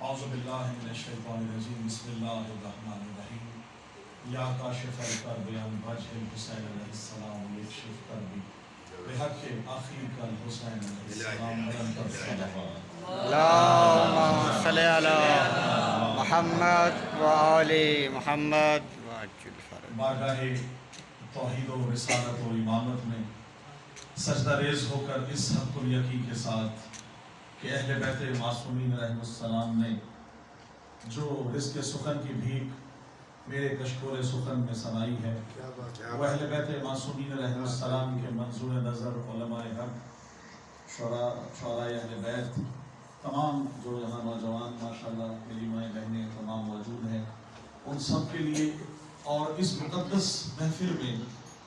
اعوذ باللہ من الشیطان الرجیم بسم اللہ الرحمن الرحیم یا کاشف الکرب عن وجہ الحسین علیہ السلام یکشف کربی بحق اخیک الحسین علیہ السلام منتر صلوات اللہم صلی علی محمد و آل محمد وعجل فرج۔ بارگاہ توحید و رسالت و امامت میں سجدہ ریز ہو کر اس حق الیقین کے ساتھ کہ اہل بیت معصومین رحمۃ السلام نے جو رزق سخن کی بھیک میرے کشکول سخن میں سنائی ہے وہ اہل بیت معصومین رحمۃ السلام کے منظور نظر علماء حق شعراء اہل بیت تمام جو یہاں نوجوان ماشاءاللہ میری مائیں بہنیں تمام موجود ہیں ان سب کے لیے اور اس مقدس محفل میں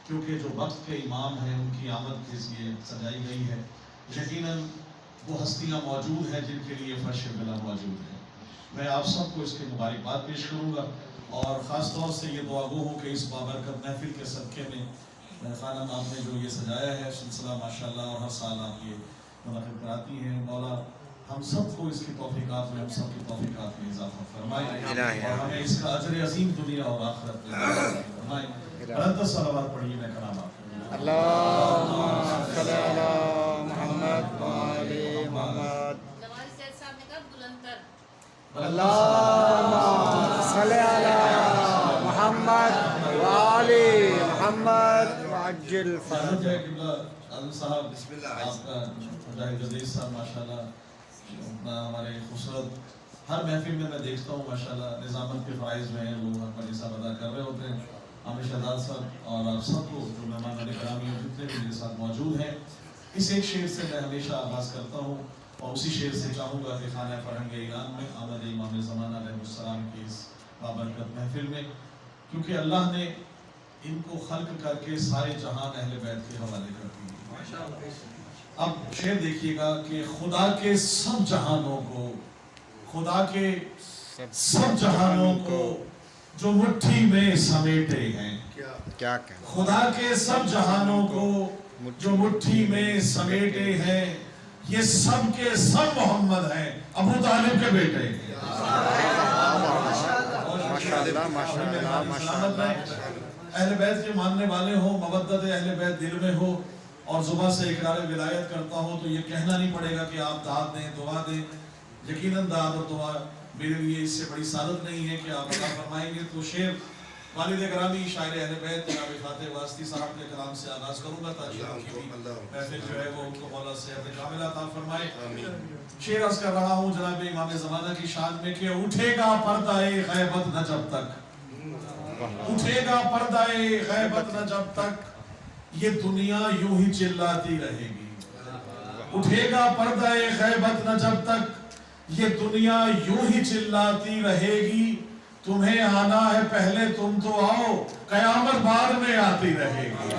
کیونکہ جو وقت کے امام ہیں ان کی آمد کے لیے سجائی گئی ہے، یقیناً وہ ہستیاں موجود ہیں جن کے لیے فرش ملا موجود ہے۔ میں آپ سب کو اس کے مبارکباد پیش کروں گا اور خاص طور سے یہ دعا گو ہوں کہ اس بابرکت محفل کے صدقے میں خانم آپ نے جو یہ سجایا ہے سلسلہ ماشاءاللہ اور ہر سال آپ یہ منعقد کراتی ہیں، مولا ہم سب کو اس کی توفیقات میں ہم سب کی توفیقات میں اضافہ فرمائے اور ہمیں اس کا اجر عظیم دنیا اور آخرت میں فرمائے۔ بلند صلوات پڑھیے، میں کلام آپ کو اللہم صلی علی محمد و آل محمد۔ اللہم صلی علی محمد و آل محمد وعجل فرج فرج۔ ہے قبلہ عالم صاحب بسم اللہ آپ کا مجاہد عزیز صاحب ماشاءاللہ ہمارے خوبصورت ہر محفل میں میں دیکھتا ہوں ماشاءاللہ نظامت کے فرائض میں وہ اپنا حصہ ادا کر رہے ہوتے ہیں۔ عامر شہزاد صاحب اور آپ سب کو جو مہمان گرامی اور جتنے بھی میرے ساتھ موجود ہیں، اس ایک شعر سے میں ہمیشہ آغاز کرتا ہوں اور اسی شعر سے چاہوں گا کہ خانہ فرہنگ ایران میں آمد امام زمانہ علیہ السلام کی اس بابرکت محفل میں، کیونکہ اللہ نے ان کو خلق کر کے سارے جہان اہل بیت کے حوالے کر دی۔ اب شعر دیکھیے گا کہ خدا کے سب جہانوں کو، خدا کے سب جہانوں کو جو مٹھی میں سمیٹے ہیں، کیا کہنا، خدا کے سب جہانوں کو جو مٹھی میں سمیٹے ہیں، یہ سب کے سب محمد ہیں، ابو طالب کے بیٹے ہیں۔ ماشاءاللہ ماشاءاللہ ماشاءاللہ۔ اہل بیت کے ماننے والے ہوں، مودت اہل بیت دل میں ہو اور زبان سے اقرار ولایت کرتا ہو تو یہ کہنا نہیں پڑے گا کہ آپ داد دیں، دعا دیں۔ یقیناً داد اور دعا میرے لیے اس سے بڑی سعادت نہیں ہے کہ آپ عطا فرمائیں گے۔ تو شعر والد گرامی شاعر اہل بیت جناب فاتح واسطی صاحب کے کلام سے آغاز کروں گا تاکہ ان کی بھی محفل جو ہے وہ ان کو مولا صحت کاملہ عطا فرمائے۔ شعر عرض کر رہا ہوں جناب امام زمانہ کی شان میں کہ اٹھے گا پردہ غیبت نہ جب تک، اٹھے گا پردہ غیبت نہ جب تک، یہ دنیا یوں ہی چلاتی رہے گی۔ اٹھے گا پردہ غیبت نہ جب تک، یہ دنیا یوں ہی چلاتی رہے گی۔ تمہیں آنا ہے پہلے تم تو آؤ، قیامت بعد میں آتی رہے گی۔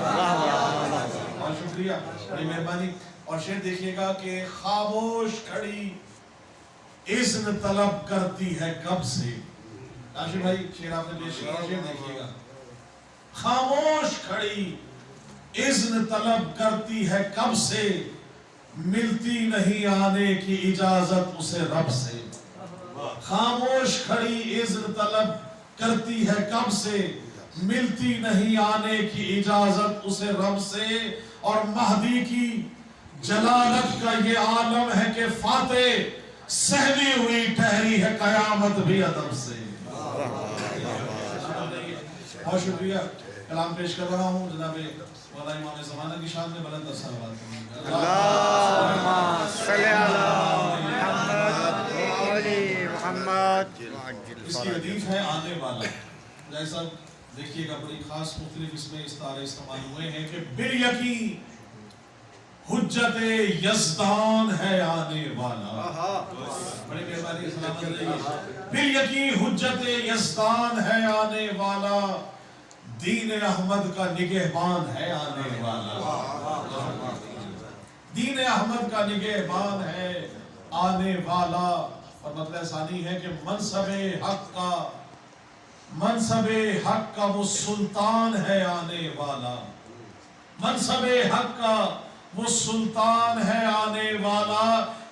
بہت شکریہ، بڑی مہربانی۔ اور شعر دیکھیے گا کہ خاموش کھڑی اذن طلب کرتی ہے کب سے۔ کاشف بھائی شعر آپ نے پیش کیا، شعر دیکھیے گا۔ خاموش کھڑی اذن طلب کرتی ہے کب سے، ملتی نہیں آنے کی اجازت اسے رب سے۔ خاموش کھڑی اذن طلب کرتی ہے کب سے، ملتی نہیں آنے کی اجازت اسے رب سے۔ اور مہدی کی جلالت کا یہ عالم ہے کہ فاتح سہلی ہوئی ٹھہری ہے قیامت بھی ادب سے۔ بہت شکریہ، کلام پیش کر رہا ہوں جناب مولا امام زمانہ کی شان میں بلند صلوات۔ اللہم صلی علی محمد و آل محمد وعجل اس کی فرج۔ ردیف ہے آنے والا۔ جیسا دیکھیے گا بڑی خاص مختلف اس میں استعارے استعمال ہوئے ہیں کہ بالیقین حجت یزدان ہے آنے والا۔ بڑی مہربانی سلامت رہیے۔ بالیقین حجت یزدان ہے آنے والا، دین احمد کا نگہبان ہے آنے والا۔ دین احمد کا نگہبان ہے آنے والا۔ اور مطلب ثانی ہے کہ منصب حق کا وہ سلطان ہے آنے والا، منصب حق کا وہ سلطان ہے آنے والا،